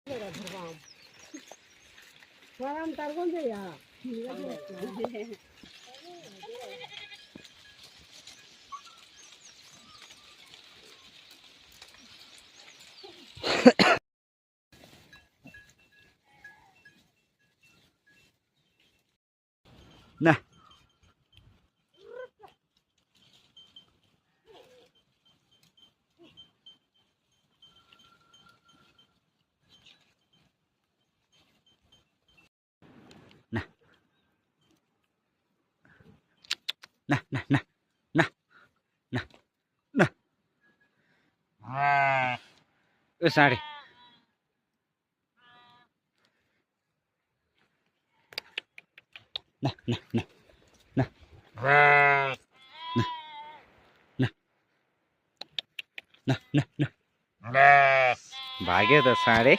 Nah, nah, nah, nah, nah, nah, nah, nah. Sorry. Nah, nah, nah, nah, nah, nah, nah, nah, nah. भाग्यो त साँडे